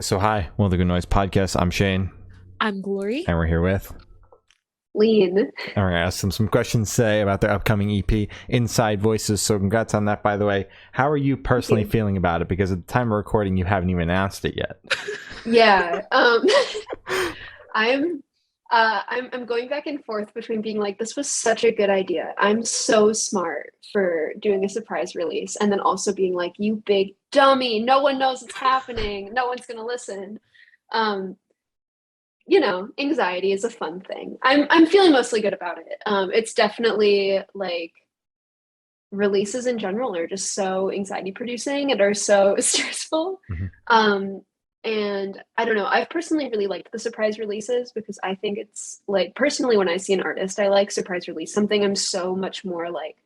So hi, Well the Good Noise Podcast. I'm Shane. I'm Glory. And we're here with Lean. And we're gonna ask them some questions today about their upcoming EP, Inside Voices. So congrats on that, by the way. How are you personally feeling about it? Because at the time of recording, you haven't even announced it yet. Yeah. I'm going back and forth between being like, this was such a good idea. I'm so smart for doing a surprise release. And then also being like, you big dummy. No one knows what's happening. No one's going to listen. Anxiety is a fun thing. I'm feeling mostly good about it. It's definitely like releases in general are just so anxiety producing and are so stressful. Mm-hmm. And I don't know, I've personally really liked the surprise releases because I think it's like, personally, when I see an artist, I like surprise release something. I'm so much more like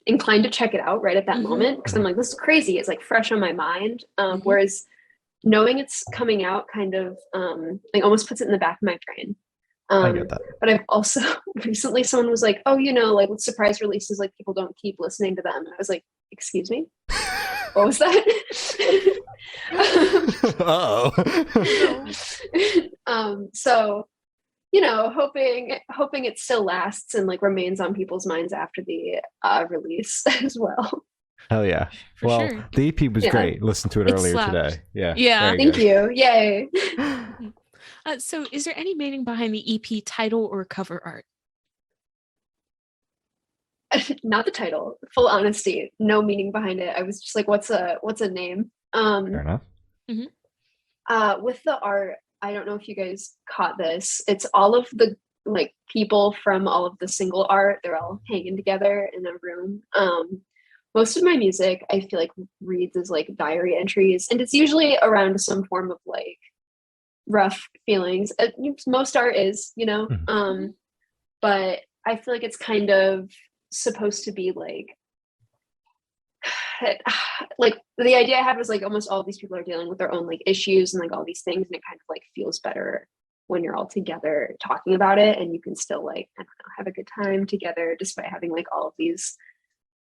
inclined to check it out right at that moment because I'm like, this is crazy. It's like fresh on my mind. Whereas knowing it's coming out kind of like almost puts it in the back of my brain. I get that. But I've also recently someone was like, oh, like with surprise releases, like people don't keep listening to them. And I was like, excuse me? What was that? Oh. So, hoping it still lasts and like remains on people's minds after the release as well. Hell yeah. Well, sure. The EP was great. Listened to it earlier today. Yeah. Thank you. Yay. So is there any meaning behind the EP title or cover art? Not the title. Full honesty, no meaning behind it. I was just like, what's a name? Fair enough. With the art, I don't know if you guys caught this. It's all of the like people from all of the single art. They're all hanging together in a room. Most of my music, I feel like, reads as like diary entries, and it's usually around some form of like rough feelings. Most art is, but I feel like it's kind of supposed to be like the idea I had was like almost all of these people are dealing with their own like issues and like all these things, and it kind of like feels better when you're all together talking about it, and you can still like, I don't know, have a good time together despite having like all of these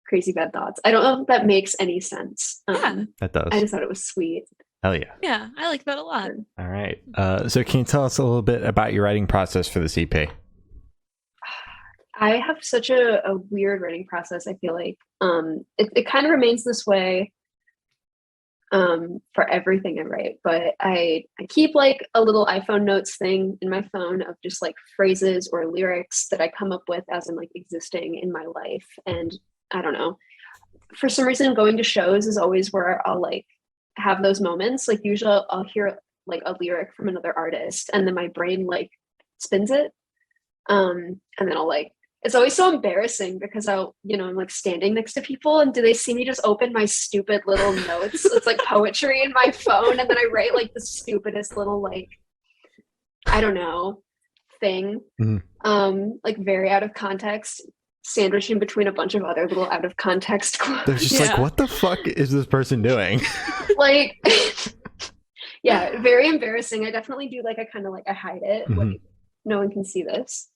crazy bad thoughts. I don't know if that makes any sense. Yeah, that does. I just thought it was sweet. Hell yeah. Yeah, I like that a lot. All right. So can you tell us a little bit about your writing process for this EP? I have such a weird writing process. I feel like it kind of remains this way for everything I write, but I keep like a little iPhone notes thing in my phone of just like phrases or lyrics that I come up with as I'm like existing in my life. And I don't know, for some reason going to shows is always where I'll like have those moments. Like usually I'll hear like a lyric from another artist and then my brain like spins it. And then I'll like, it's always so embarrassing because I'm like standing next to people and do they see me just open my stupid little notes? It's like poetry in my phone. And then I write like the stupidest little, like, I don't know, thing, like very out of context, sandwiched in between a bunch of other little out of context quotes. They're just like, what the fuck is this person doing? Like, yeah, very embarrassing. I definitely do like, I hide it. Like, no one can see this.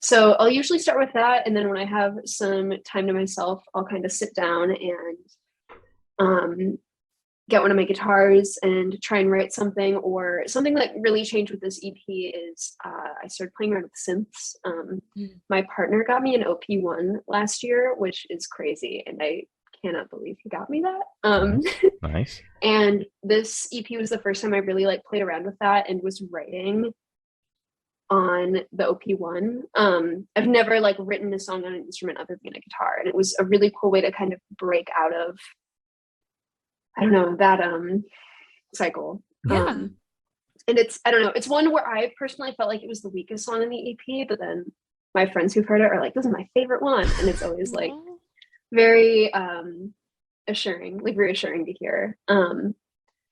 So I'll usually start with that. And then when I have some time to myself, I'll kind of sit down and get one of my guitars and try and write something. Or something that really changed with this EP is I started playing around with synths. My partner got me an OP1 last year, which is crazy. And I cannot believe he got me that. Nice. And this EP was the first time I really like played around with that and was writing on the OP1. I've never like written a song on an instrument other than a guitar, and it was a really cool way to kind of break out of, I don't know, that cycle. Yeah. And it's, I don't know, it's one where I personally felt like it was the weakest song in the EP, but then my friends who've heard it are like, this is my favorite one, and it's always like very reassuring to hear.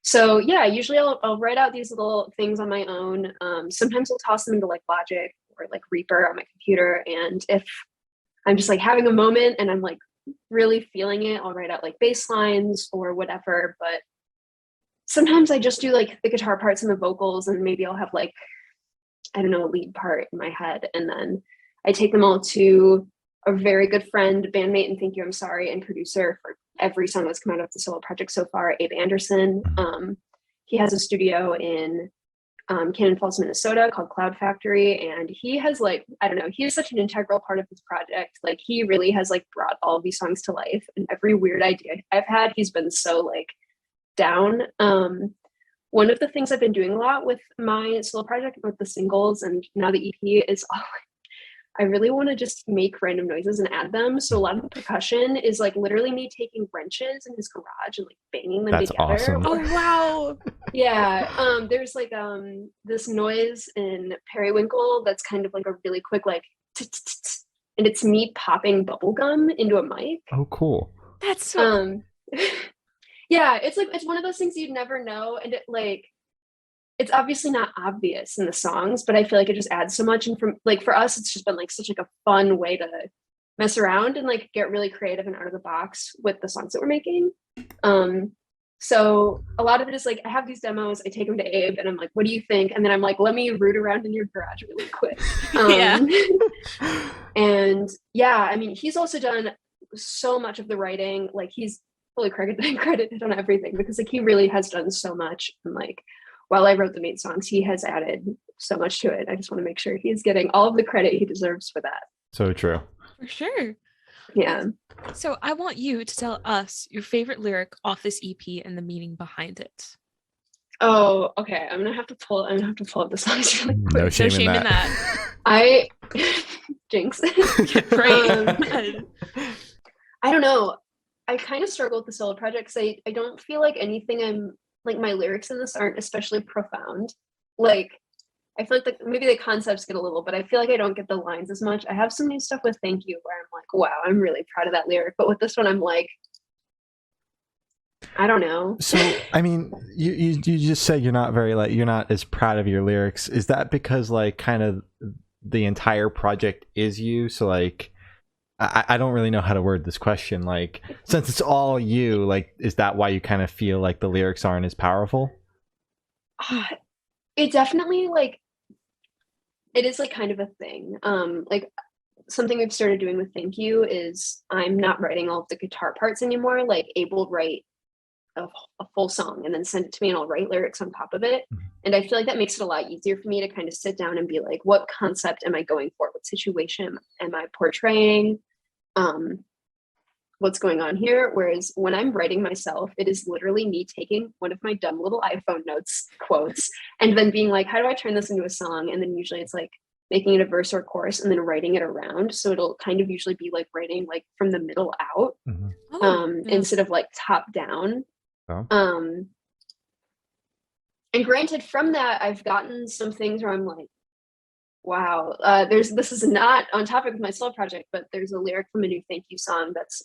So yeah, usually I'll write out these little things on my own. Sometimes I'll toss them into like Logic or like Reaper on my computer. And if I'm just like having a moment and I'm like really feeling it, I'll write out like bass lines or whatever. But sometimes I just do like the guitar parts and the vocals, and maybe I'll have like, I don't know, a lead part in my head. And then I take them all to a very good friend, bandmate, and Thank You, I'm Sorry, and producer for every song that's come out of the solo project so far, Abe Anderson. he has a studio in Cannon Falls, Minnesota called Cloud Factory. And he has like, I don't know, he is such an integral part of this project. Like he really has like brought all of these songs to life, and every weird idea I've had, he's been so like down. One of the things I've been doing a lot with my solo project, with the singles and now the EP, is I really want to just make random noises and add them. So a lot of the percussion is like literally me taking wrenches in his garage and like banging them That's together. awesome. Oh wow. Yeah. There's like this noise in Periwinkle that's kind of like a really quick like and it's me popping bubble gum into a mic. Oh, cool. That's so yeah, it's like it's one of those things you'd never know, and it like it's obviously not obvious in the songs, but I feel like it just adds so much. And from like for us, it's just been like such like a fun way to mess around and like get really creative and out of the box with the songs that we're making. So a lot of it is like I have these demos, I take them to Abe, and I'm like, "What do you think?" And then I'm like, "Let me root around in your garage really quick." Yeah. And yeah, I mean, he's also done so much of the writing. Like he's fully credited on everything because like he really has done so much. And like while I wrote the main songs, he has added so much to it. I just want to make sure he's getting all of the credit he deserves for that. So true. For sure. Yeah. So I want you to tell us your favorite lyric off this EP and the meaning behind it. Oh, okay. I'm gonna have to pull up the songs really quick. No shame, No shame in in that. I jinx. Right. I don't know. I kind of struggle with the solo project because I don't feel like anything I'm like my lyrics in this aren't especially profound. Like I feel like maybe the concepts get a little, but I feel like I don't get the lines as much. I have some new stuff with Thank You where I'm like, wow, I'm really proud of that lyric. But with this one, I'm like, I don't know. So, I mean, you just said you're not as proud of your lyrics. Is that because like kind of the entire project is you? So like, I don't really know how to word this question. Like, since it's all you, like, is that why you kind of feel like the lyrics aren't as powerful? It definitely like, it is like kind of a thing. Like something we've started doing with Thank You is I'm not writing all of the guitar parts anymore. Like Abe will write a full song and then send it to me and I'll write lyrics on top of it. And I feel like that makes it a lot easier for me to kind of sit down and be like, what concept am I going for? What situation am I portraying? What's going on here? Whereas when I'm writing myself, it is literally me taking one of my dumb little iPhone notes quotes and then being like, how do I turn this into a song? And then usually it's like making it a verse or chorus and then writing it around. So it'll kind of usually be like writing like from the middle out, instead of like top down. And granted, from that, I've gotten some things where I'm like, wow, this is not on topic with my solo project, but there's a lyric from a new Thank You song that's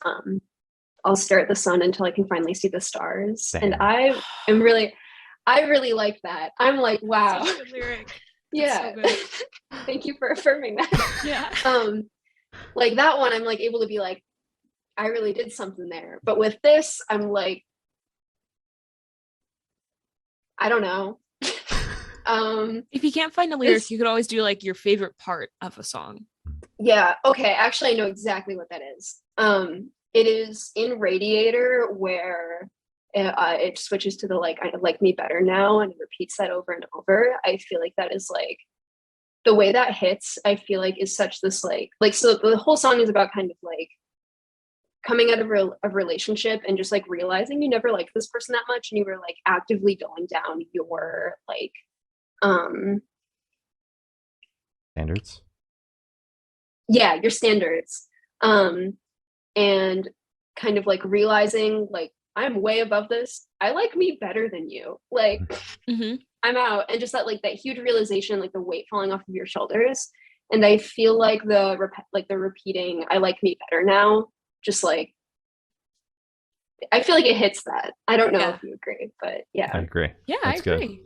I'll stare at the sun until I can finally see the stars. Damn. And I really like that. I'm like, wow. Such a good lyric. Yeah. So Thank you for affirming that. Yeah. Like that one, I'm like able to be like, I really did something there. But with this, I'm like, I don't know. If you can't find a lyric, you could always do like your favorite part of a song. Yeah. Okay. Actually, I know exactly what that is. It is in Radiator where it switches to the like, I like me better now, and it repeats that over and over. I feel like that is like the way that hits. I feel like is such this like so the whole song is about kind of like coming out of a relationship and just like realizing you never liked this person that much, and you were like actively going down your like Standards. Yeah, your standards. And kind of like realizing like I'm way above this. I like me better than you. Like I'm out, and just that huge realization, like the weight falling off of your shoulders. And I feel like the repeating I like me better now, just like I feel like it hits that. I don't know if you agree, but yeah. I agree. Yeah, That's I agree.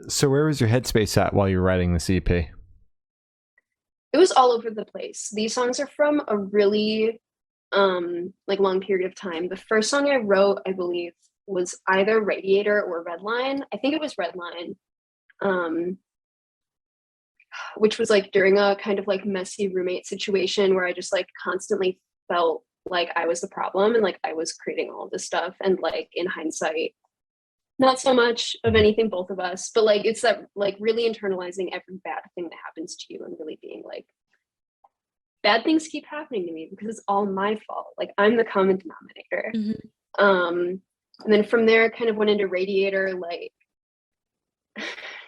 So where was your headspace at while you were writing this EP? It was all over the place. These songs are from a really long period of time. The first song I wrote, I believe, was either Radiator or Redline. I think it was Redline, which was like during a kind of like messy roommate situation where I just like constantly felt like I was the problem and like I was creating all of this stuff. And like in hindsight, not so much of anything, both of us, but like it's that like really internalizing every bad thing that happens to you and really being like, bad things keep happening to me because it's all my fault. Like I'm the common denominator. And then from there, I kind of went into Radiator, like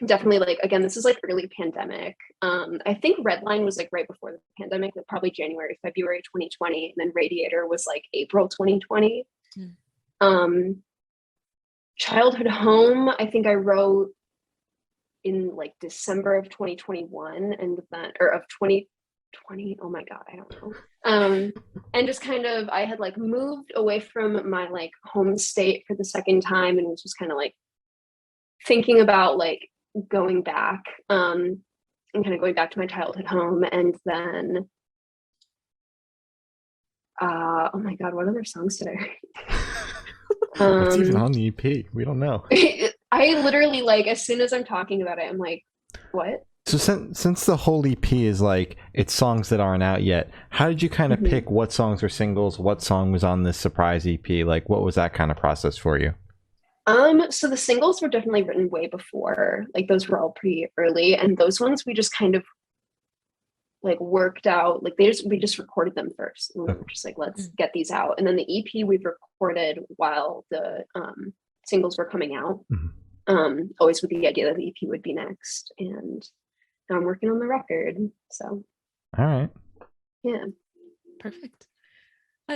definitely like, again, this is like early pandemic. I think Redline was like right before the pandemic, like probably January, February 2020. And then Radiator was like April 2020. Childhood Home, I think I wrote in like December of 2021 and then, or of 2020. Oh my God, I don't know. And just kind of, I had like moved away from my like home state for the second time and was just kind of like thinking about like going back and kind of going back to my childhood home. And then, oh my God, what other songs did I write? What's even on the EP? We don't know. I literally like, as soon as I'm talking about it, I'm like, what? So since the whole EP is like, it's songs that aren't out yet, how did you kind of pick what songs were singles, what song was on this surprise EP? Like, what was that kind of process for you? So the singles were definitely written way before, like those were all pretty early, and those ones we just kind of like worked out, like we just recorded them first. And we were just like, let's get these out. And then the EP we've recorded while the singles were coming out. Always with the idea that the EP would be next. And now I'm working on the record. So all right. Yeah. Perfect.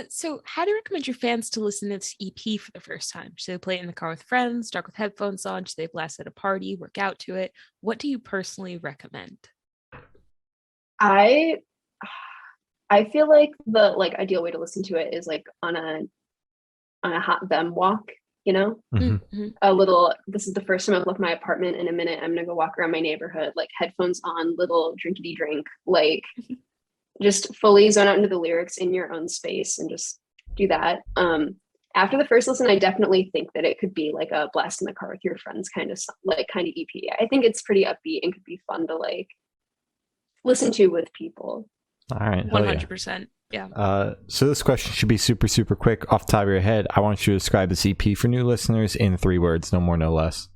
So how do you recommend your fans to listen to this EP for the first time? Should they play it in the car with friends, dark with headphones on? Should they blast at a party, work out to it? What do you personally recommend? I feel like the like ideal way to listen to it is like on a hot them walk, you know? A little, this is the first time I've left my apartment in a minute. I'm gonna go walk around my neighborhood, like headphones on, little drinkity drink, like just fully zone out into the lyrics in your own space and just do that. After the first listen, I definitely think that it could be like a blast in the car with your friends kind of EP. I think it's pretty upbeat and could be fun to like listen to with people. All right. 100%. Yeah. So this question should be super, super quick. Off the top of your head, I want you to describe this EP for new listeners in 3 words, no more, no less.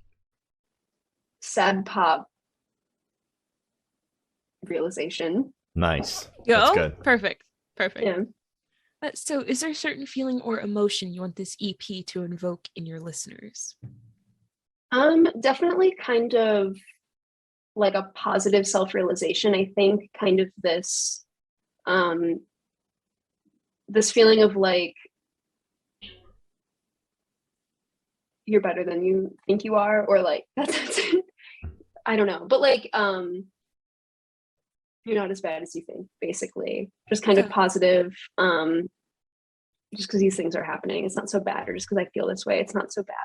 Sad pop realization. Nice. Yo, that's good. Perfect. Yeah. So is there a certain feeling or emotion you want this EP to invoke in your listeners? Definitely kind of like a positive self-realization. I think kind of this this feeling of like you're better than you think you are, or like that's I don't know, but like you're not as bad as you think, basically. Just kind of positive, just because these things are happening, it's not so bad, or just because I feel this way, it's not so bad.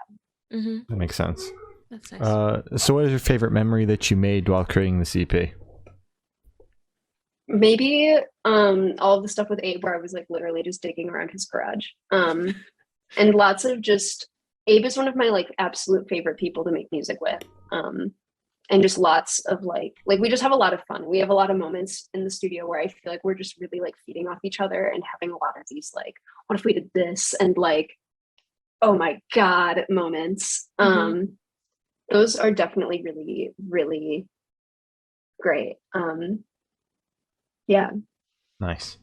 That makes sense. That's nice. So what is your favorite memory that you made while creating this EP? Maybe all of the stuff with Abe where I was like literally just digging around his garage. And lots of just, Abe is one of my like absolute favorite people to make music with. And just lots of like we just have a lot of fun. We have a lot of moments in the studio where I feel like we're just really like feeding off each other and having a lot of these like, what if we did this? And like, oh my God moments. Those are definitely really, really great. Yeah. Nice.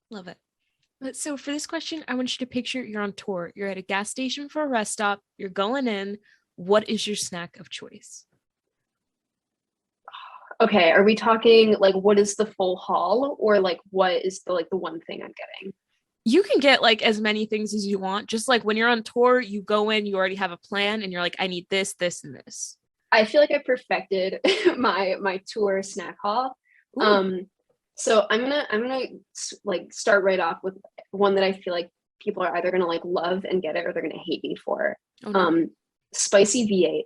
Love it. So for this question, I want you to picture you're on tour. You're at a gas station for a rest stop. You're going in. What is your snack of choice? Okay, are we talking like what is the full haul, or like what is the one thing I'm getting? You can get like as many things as you want. Just like when you're on tour, you go in, you already have a plan, and you're like, I need this, this, and this. I feel like I perfected my tour snack haul. So I'm gonna like start right off with one that I feel like people are either gonna like love and get it, or they're gonna hate me for. Spicy V8,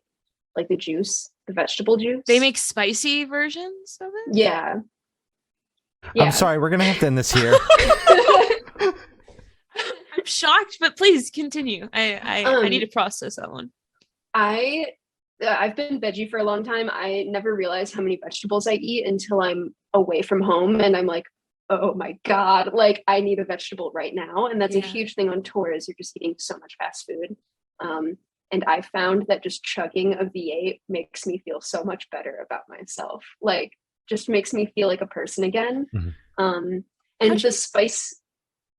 like the juice, the vegetable juice. They make spicy versions of it? Yeah. I'm sorry, we're gonna have to end this here. I'm shocked, but please continue. I need to process that one. I've been veggie for a long time. I never realized how many vegetables I eat until I'm away from home, and I'm like, oh my God, like I need a vegetable right now. And that's a huge thing on tours. You're just eating so much fast food. And I found that just chugging a V8 makes me feel so much better about myself. Like, just makes me feel like a person again. And the spice.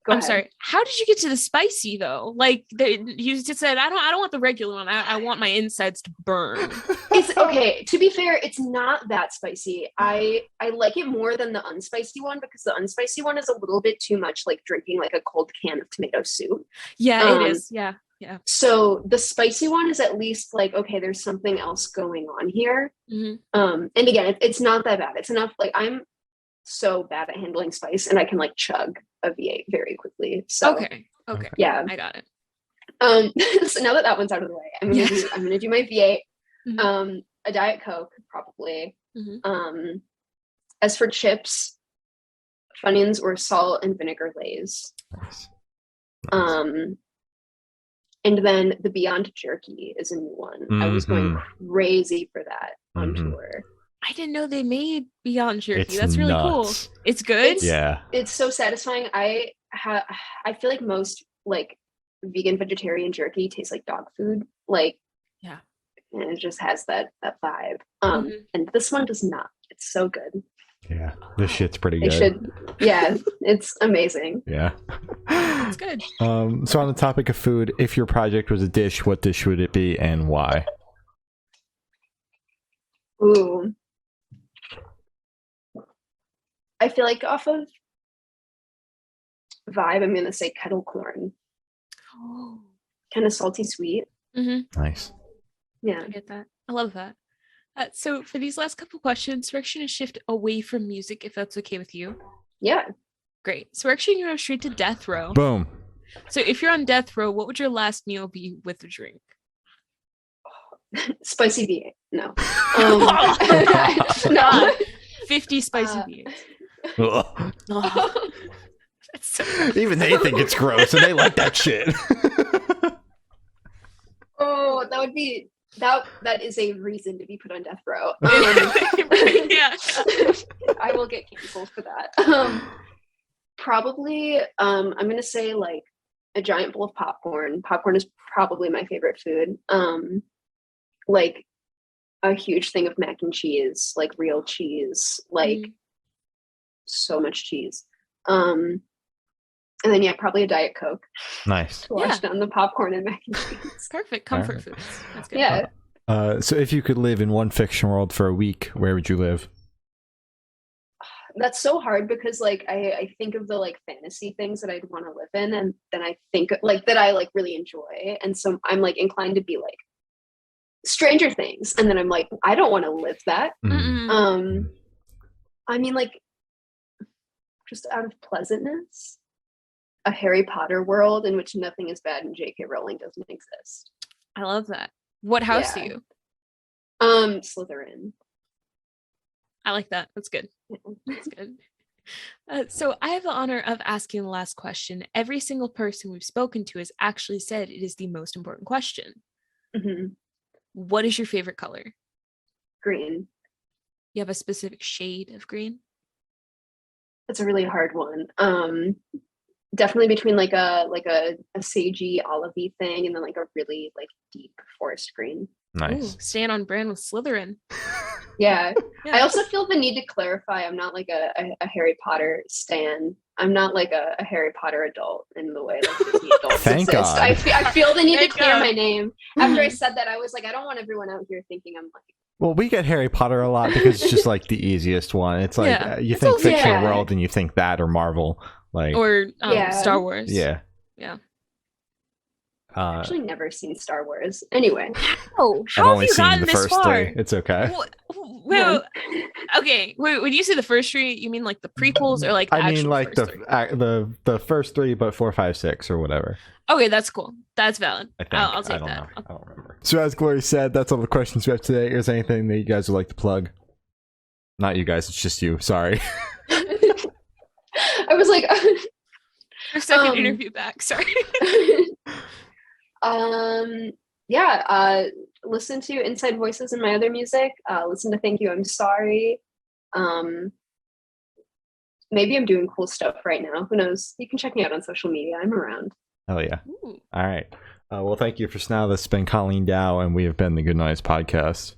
Go I'm ahead. sorry. How did you get to the spicy though? Like you just said, I don't want the regular one. I want my insides to burn. It's okay. To be fair, it's not that spicy. I like it more than the unspicy one because the unspicy one is a little bit too much like drinking like a cold can of tomato soup. Yeah, it is. Yeah. So the spicy one is at least like, okay, there's something else going on here. And again, it's not that bad. It's enough. Like, I'm so bad at handling spice, and I can like chug a V8 very quickly. So okay. Yeah, I got it. So now that one's out of the way, I'm gonna do my V8. A Diet Coke probably. As for chips, Funyuns or salt and vinegar Lay's. Nice. And then the Beyond Jerky is a new one. I was going crazy for that on tour. I didn't know they made Beyond Jerky. It's That's really nuts. cool. It's good. It's so satisfying. I feel like most like vegan vegetarian jerky tastes like dog food. Like, yeah, and it just has that vibe. And this one does not. It's so good. Yeah, this shit's pretty good. It's amazing. Yeah, it's good. So on the topic of food, if your project was a dish, what dish would it be and why? Ooh, I feel like off of vibe, I'm gonna say kettle corn. Oh, kind of salty sweet. Nice. Yeah, I get that. I love that. So for these last couple questions, we're actually going to shift away from music, if that's okay with you. Yeah. Great. So we're actually going to go straight to death row. Boom. So if you're on death row, what would your last meal be with a drink? Spicy V8. No. No. 50 spicy V8s. Even they think it's gross and they like that shit. Oh, that would be... That is a reason to be put on death row. Yeah. I will get canceled for that. Probably, I'm gonna say like a giant bowl of popcorn. Popcorn is probably my favorite food. Like a huge thing of mac and cheese, like real cheese, like so much cheese. And then probably a Diet Coke. Nice. To wash down the popcorn and mac and cheese. Perfect comfort foods. That's good. Yeah. So if you could live in one fiction world for a week, where would you live? That's so hard because like I think of the like fantasy things that I'd want to live in, and then I think like that I like really enjoy, and so I'm like inclined to be like Stranger Things, and then I'm like, I don't want to live that. I mean, like, just out of pleasantness, a Harry Potter world in which nothing is bad and J.K. Rowling doesn't exist. I love that. What house do you? Slytherin. I like that. That's good. That's good. So I have the honor of asking the last question. Every single person we've spoken to has actually said it is the most important question. What is your favorite color? Green. You have a specific shade of green? That's a really hard one. Definitely between like a sagey olivey thing and then like a really like deep forest green. Nice. Ooh, staying on brand with Slytherin. Yeah. I also feel the need to clarify I'm not like a Harry Potter stan. I'm not like a Harry Potter adult in the way like Disney adults Thank exist. God. I feel the need Thank to clear God. my name. After I said that, I was like, I don't want everyone out here thinking I'm like... Well, we get Harry Potter a lot because it's just like the easiest one. It's like you It's think also- fictional world and you think that or Marvel. Like, Or Star Wars. yeah. I've actually never seen Star Wars. Anyway. Oh, I've how have only you seen gotten the this first far? three. It's okay. Well, okay. Wait, when you say the first three, you mean like the prequels or like the I mean, actual like first three? the first three, but 4, 5, 6 or whatever. Okay, that's cool. That's valid. I think. I'll I take don't that. know. I don't remember. So as Glory said, that's all the questions we have today. Is there anything that you guys would like to plug? Not you guys. It's just you. Sorry. I was like... Your second interview back. Sorry. Listen to Inside Voices and my other music. Listen to Thank You, I'm Sorry. Maybe I'm doing cool stuff right now. Who knows? You can check me out on social media. I'm around. Hell yeah. Ooh. All right. Well, thank you for now. This has been Colleen Dow, and we have been the Good Noise Podcast.